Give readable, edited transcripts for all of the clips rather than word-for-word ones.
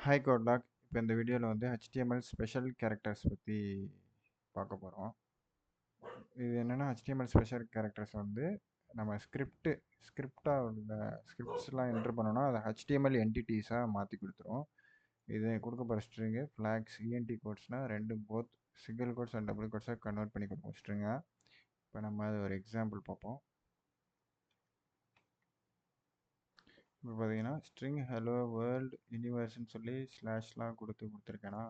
Hi கோட்லாக். இப்போ இந்த வீடியோவில் வந்து HTML ஸ்பெஷல் கேரக்டர்ஸ் பற்றி பார்க்க போகிறோம். இது என்னென்னா HTML ஸ்பெஷல் கேரக்டர்ஸ் வந்து நம்ம ஸ்கிரிப்டாக உள்ள ஸ்கிரிப்ட்ஸ்லாம் என்ட்ரு பண்ணோன்னா அதை HTML என்டிட்டிஸாக மாற்றி கொடுத்துரும். இது கொடுக்க போகிற ஸ்ட்ரிங்கு ஃப்ளாக்ஸ் இஎன்டி கோட்ஸ்னால் ரெண்டும் both single quotes and double கோட்ஸாக கன்வெர்ட் பண்ணி கொடுப்போம் ஸ்ட்ரிங்காக. இப்போ நம்ம அது ஒரு எக்ஸாம்பிள் பார்ப்போம். இப்போ பார்த்தீங்கன்னா ஸ்ட்ரிங் ஹலோ வேர்ல்டு யூனிவர்ஸ்ன்னு சொல்லி ஸ்லாஷ்லாம் கொடுத்துருக்கேன்னா,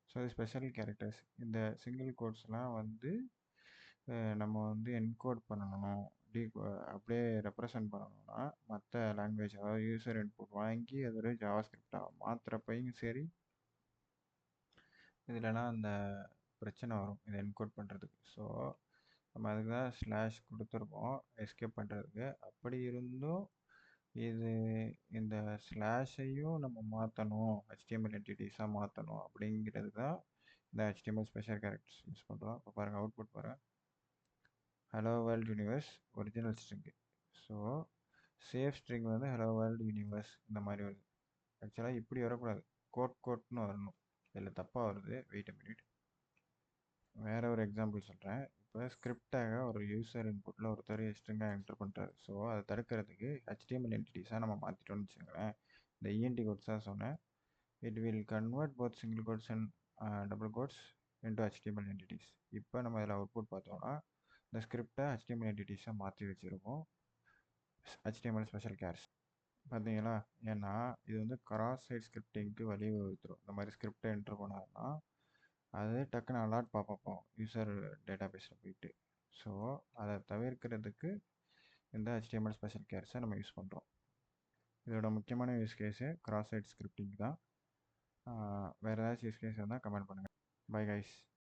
ஸோ அது ஸ்பெஷல் கேரக்டர்ஸ். இந்த சிங்கிள் கோட்ஸ்லாம் வந்து நம்ம வந்து என்கோட் பண்ணணும், அப்படியே ரெப்ரசன்ட் பண்ணணும்னா மற்ற லாங்குவேஜ், அதாவது யூசர் இன்புட் வாங்கி அது ஒரு ஜாவா ஸ்கிரிப்டாக மாற்றுறப்பையும் சரி, இதுலலாம் அந்த பிரச்சனை வரும் இதை என்கோட் பண்ணுறதுக்கு. ஸோ நம்ம அதுக்கு தான் ஸ்லாஷ் கொடுத்துருக்கோம் எஸ்கேப் பண்ணுறதுக்கு. அப்படி இருந்தும் இது இந்த ஸ்லாஷையும் நம்ம மாற்றணும், HTML என்டிட்டிஸாக மாற்றணும் அப்படிங்கிறது தான் இந்த HTML ஸ்பெஷல் கேரக்டர்ஸ் யூஸ் பண்ணுறோம். இப்போ பாருங்கள், அவுட்புட் பாருங்கள். Hello world universe original string. So safe string வந்து ஹலோ வேர்ல்டு யூனிவர்ஸ் இந்த மாதிரி வருது. ஆக்சுவலாக இப்படி வரக்கூடாது, கோட்னு வரணும். இதில் தப்பாக வருது. வெயிட் அ மினிட், வேறு ஒரு எக்ஸாம்பிள் சொல்கிறேன். இப்போ ஸ்கிரிப்டாக ஒரு யூசர் இன்புட்டில் ஒருத்தர் ஸ்ட்ரிங்காக என்டர் பண்ணுறாரு. ஸோ அதை தடுக்கிறதுக்கு HTML என்டிட்டிஸாக நம்ம மாற்றிட்டோம்னு வச்சுக்கோங்களேன். இந்த இஎன்டி கோட்ஸாக சொன்னேன், it will convert both single quotes and double quotes into HTML entities. இப்போ நம்ம இதில் அவுட்புட் பார்த்தோம்னா இந்த ஸ்கிரிப்டை HTML என்டிட்டிஸாக மாற்றி வச்சுருக்கோம், HTML ஸ்பெஷல் கேர்ஸ். பார்த்தீங்களா? ஏன்னா இது வந்து கிராஸ் சைட் ஸ்கிரிப்டிங்க்கு வழிவகுத்துரும். இந்த மாதிரி ஸ்கிரிப்டை என்ட்ரு பண்ணாருன்னா அது டக்குன்னு அலாட் பார்ப்போம் யூசர் டேட்டா பேஸில் போயிட்டு. ஸோ அதை தவிர்க்கிறதுக்கு இந்த HTML ஸ்பெஷல் கேர்ஸை நம்ம யூஸ் பண்ணுறோம். இதோட முக்கியமான use case cross site scripting தான். வேறு ஏதாச்சும் யூஸ் கேஸ் இருந்தால் கமெண்ட் பண்ணுங்கள். Bye guys.